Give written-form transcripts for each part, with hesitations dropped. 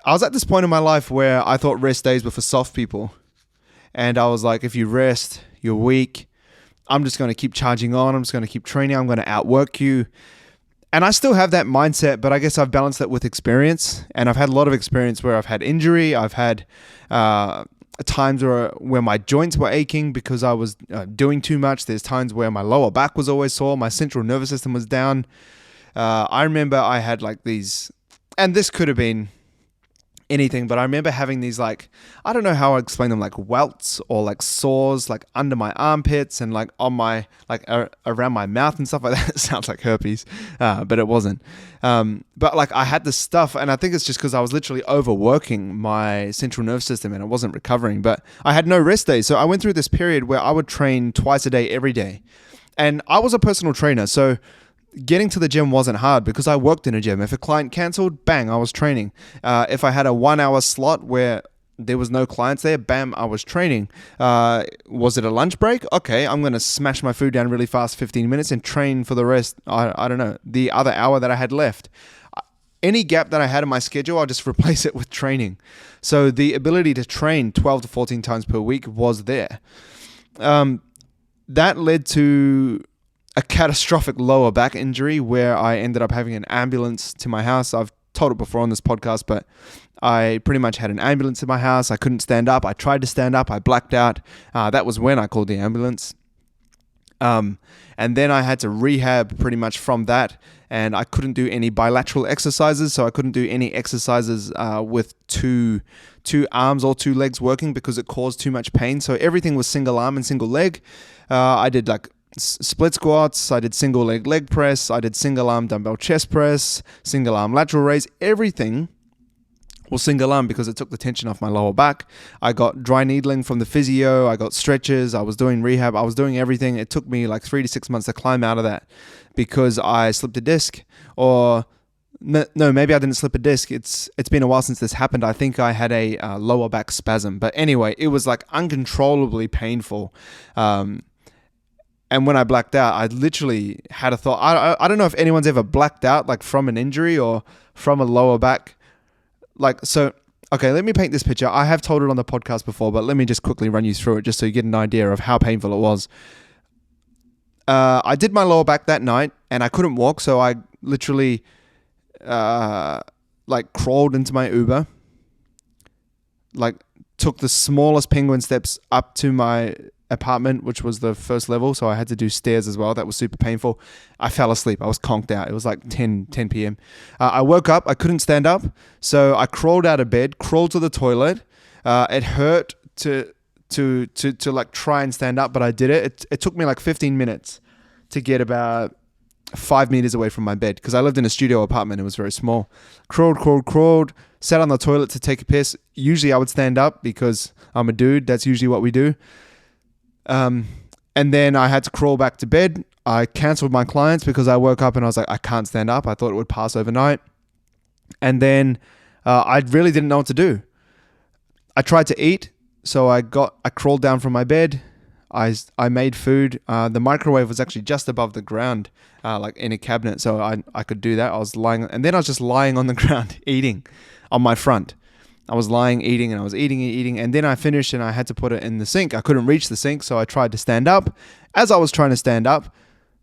I was at this point in my life where I thought rest days were for soft people. And I was like, if you rest, you're weak. I'm just going to keep charging on. I'm just going to keep training. I'm going to outwork you. And I still have that mindset, but I guess I've balanced it with experience. And I've had a lot of experience where I've had injury. I've had times where my joints were aching because I was doing too much. There's times where my lower back was always sore. My central nervous system was down. I remember I had like these, and this could have been anything, but I remember having these like, I don't know how I explain them, like welts or like sores like under my armpits and like on my, like around my mouth and stuff like that. It sounds like herpes, but it wasn't. But like I had this stuff, and I think it's just because I was literally overworking my central nervous system and it wasn't recovering, but I had no rest days. So I went through this period where I would train twice a day, every day. And I was a personal trainer, so getting to the gym wasn't hard because I worked in a gym. If a client canceled, bang, I was training. If I had a 1 hour slot where there was no clients there, bam, I was training. Was it a lunch break? Okay, I'm going to smash my food down really fast, 15 minutes, and train for the rest, I don't know, the other hour that I had left. Any gap that I had in my schedule, I'll just replace it with training. So the ability to train 12 to 14 times per week was there. That led to a catastrophic lower back injury where I ended up having an ambulance to my house. I've told it before on this podcast, but I pretty much had an ambulance in my house. I couldn't stand up. I tried to stand up. I blacked out. That was when I called the ambulance. And then I had to rehab pretty much from that. And I couldn't do any bilateral exercises. So I couldn't do any exercises with two arms or two legs working because it caused too much pain. So everything was single arm and single leg. I did like split squats, I did single leg press, I did single arm dumbbell chest press, single arm lateral raise. Everything was single arm because it took the tension off my lower back. I got dry needling from the physio, I got stretches, I was doing rehab, I was doing everything. It took me like 3 to 6 months to climb out of that because I slipped a disc, or no, maybe I didn't slip a disc. It's been a while since this happened. I think I had a lower back spasm, but anyway, it was like uncontrollably painful. And when I blacked out, I literally had a thought. I don't know if anyone's ever blacked out like from an injury or from a lower back. Like, so, okay, let me paint this picture. I have told it on the podcast before, but let me just quickly run you through it just so you get an idea of how painful it was. I did my lower back that night and I couldn't walk. So I literally like crawled into my Uber, like took the smallest penguin steps up to my apartment, which was the first level, so I had to do stairs as well. That was super painful. I fell asleep. I was conked out. It was like 10 p.m. I woke up. I couldn't stand up, so I crawled out of bed, crawled to the toilet. It hurt to like try and stand up, but I did it. It took me like 15 minutes to get about 5 meters away from my bed because I lived in a studio apartment. It was very small. Crawled, sat on the toilet to take a piss. Usually I would stand up because I'm a dude. That's usually what we do. And then I had to crawl back to bed. I canceled my clients because I woke up and I was like, I can't stand up. I thought it would pass overnight. And then I really didn't know what to do. I tried to eat. So I crawled down from my bed. I made food. The microwave was actually just above the ground, like in a cabinet. So I could do that. I was lying, and then I was just lying on the ground eating on my front. I was lying, eating, and I was eating. And then I finished and I had to put it in the sink. I couldn't reach the sink, so I tried to stand up. As I was trying to stand up,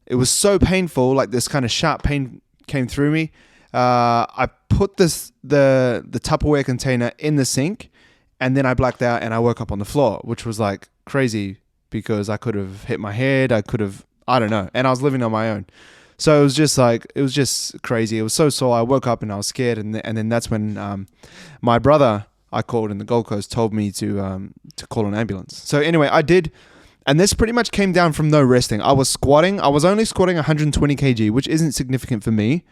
it was so painful, like this kind of sharp pain came through me. I put the Tupperware container in the sink, and then I blacked out and I woke up on the floor, which was like crazy because I could have hit my head. I don't know. And I was living on my own. So it was just crazy. It was so sore. I woke up and I was scared. And then that's when my brother I called in the Gold Coast told me to call an ambulance. So anyway, I did. And this pretty much came down from no resting. I was squatting. I was only squatting 120 kg, which isn't significant for me.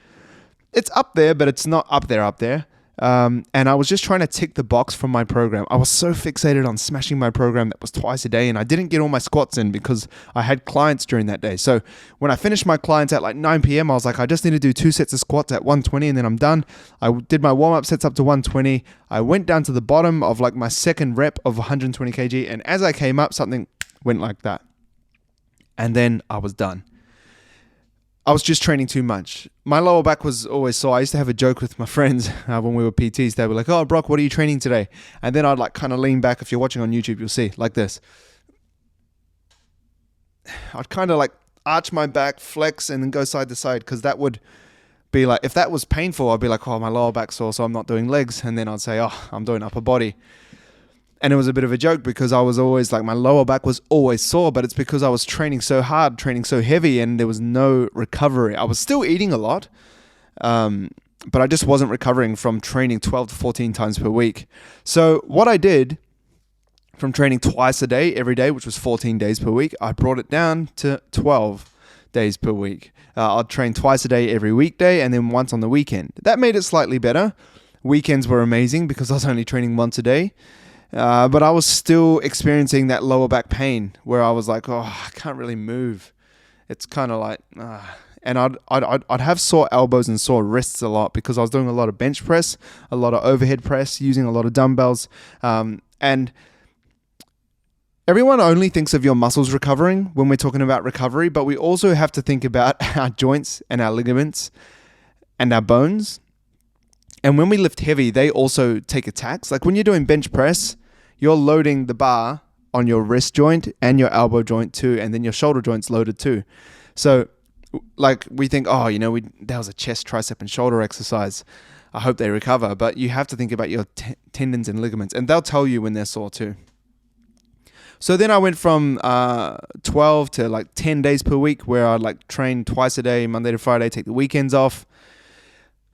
It's up there, but it's not up there. And I was just trying to tick the box from my program. I was so fixated on smashing my program that was twice a day, and I didn't get all my squats in because I had clients during that day. So when I finished my clients at like 9 p.m, I was like, I just need to do 2 sets of squats at 120 and then I'm done. I did my warm-up sets up to 120. I went down to the bottom of like my second rep of 120 kg, and as I came up, something went like that. And then I was done. I was just training too much. My lower back was always sore. I used to have a joke with my friends when we were PTs. They were like, "Oh, Brock, what are you training today?" And then I'd like kind of lean back. If you're watching on YouTube, you'll see like this. I'd kind of like arch my back, flex, and then go side to side, because that would be like, if that was painful, I'd be like, "Oh, my lower back's sore, so I'm not doing legs." And then I'd say, "Oh, I'm doing upper body." And it was a bit of a joke, because I was always like, my lower back was always sore, but it's because I was training so hard, training so heavy, and there was no recovery. I was still eating a lot, but I just wasn't recovering from training 12 to 14 times per week. So what I did, from training twice a day, every day, which was 14 days per week, I brought it down to 12 days per week. I'd train twice a day every weekday, and then once on the weekend. That made it slightly better. Weekends were amazing because I was only training once a day. But I was still experiencing that lower back pain where I was like, "Oh, I can't really move." It's kind of like, and I'd have sore elbows and sore wrists a lot, because I was doing a lot of bench press, a lot of overhead press, using a lot of dumbbells. And everyone only thinks of your muscles recovering when we're talking about recovery, but we also have to think about our joints and our ligaments and our bones. And when we lift heavy, they also take attacks. Like when you're doing bench press, you're loading the bar on your wrist joint and your elbow joint too, and then your shoulder joint's loaded too. So like we think, "Oh, that was a chest, tricep, and shoulder exercise. I hope they recover." But you have to think about your tendons and ligaments, and they'll tell you when they're sore too. So then I went from 12 to like 10 days per week, where I'd like train twice a day, Monday to Friday, take the weekends off.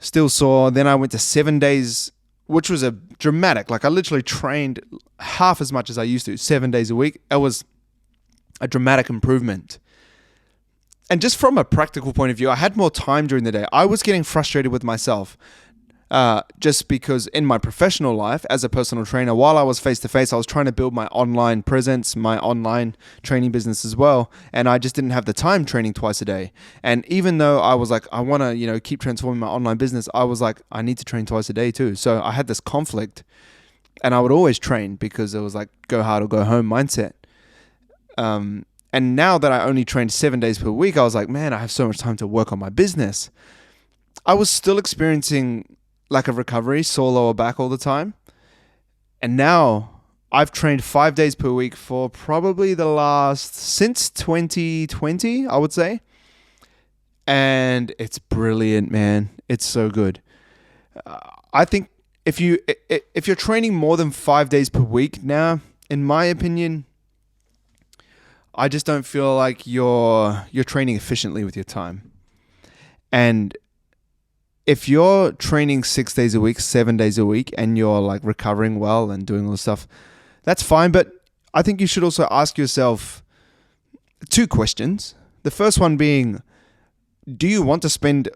Still sore. Then I went to 7 days, which was a dramatic. Like I literally trained half as much as I used to, 7 days a week. It was a dramatic improvement. And just from a practical point of view, I had more time during the day. I was getting frustrated with myself. Just because in my professional life as a personal trainer, while I was face-to-face, I was trying to build my online presence, my online training business as well. And I just didn't have the time training twice a day. And even though I was like, I want to, keep transforming my online business, I was like, I need to train twice a day too. So I had this conflict, and I would always train because it was like, go hard or go home mindset. And now that I only trained 7 days per week, I was like, man, I have so much time to work on my business. I was still experiencing lack of recovery, sore lower back all the time. And now I've trained 5 days per week for probably since 2020, I would say. And it's brilliant, man. It's so good. I think if you're training more than 5 days per week now, in my opinion, I just don't feel like you're training efficiently with your time. And if you're training 6 days a week, 7 days a week, and you're like recovering well and doing all this stuff, that's fine. But I think you should also ask yourself 2 questions. The first one being, do you want to spend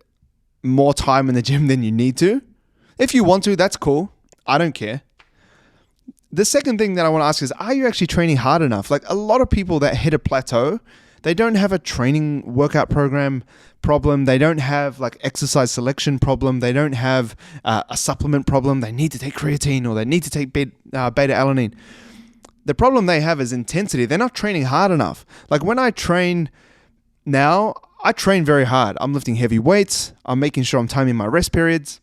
more time in the gym than you need to? If you want to, that's cool. I don't care. The second thing that I want to ask is, are you actually training hard enough? Like a lot of people that hit a plateau, they don't have a training workout program problem. They don't have like exercise selection problem. They don't have a supplement problem. They need to take creatine or they need to take beta-alanine. The problem they have is intensity. They're not training hard enough. Like when I train now, I train very hard. I'm lifting heavy weights. I'm making sure I'm timing my rest periods.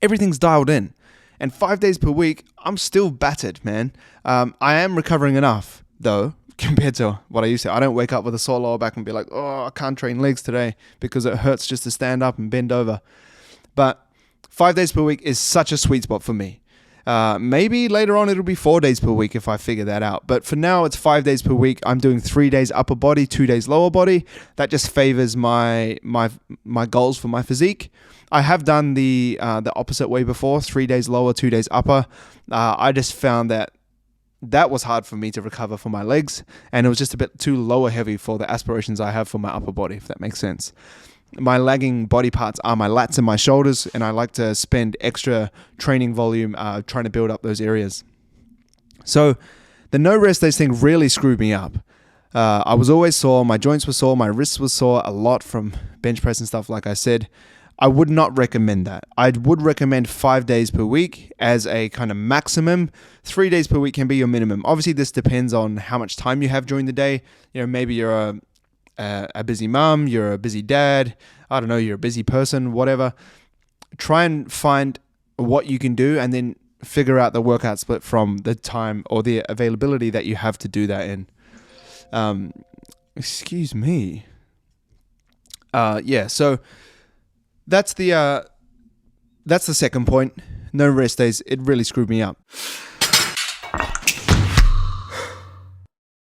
Everything's dialed in. And 5 days per week, I'm still battered, man. I am recovering enough though, compared to what I used to. I don't wake up with a sore lower back and be like, "Oh, I can't train legs today," because it hurts just to stand up and bend over. But 5 days per week is such a sweet spot for me. Maybe later on it'll be 4 days per week if I figure that out. But for now, it's 5 days per week. I'm doing 3 days upper body, 2 days lower body. That just favors my goals for my physique. I have done the opposite way before, 3 days lower, 2 days upper. I just found that was hard for me to recover for my legs, and it was just a bit too lower heavy for the aspirations I have for my upper body, if that makes sense. My lagging body parts are my lats and my shoulders, and I like to spend extra training volume trying to build up those areas. So the no rest days thing really screwed me up. I was always sore, my joints were sore, my wrists were sore a lot from bench press and stuff, like I said. I would not recommend that. I would recommend 5 days per week as a kind of maximum. 3 days per week can be your minimum. Obviously, this depends on how much time you have during the day. Maybe you're a busy mum, you're a busy dad, I don't know, you're a busy person, whatever. Try and find what you can do and then figure out the workout split from the time or the availability that you have to do that in. Excuse me. So that's the second point. No rest days. It really screwed me up.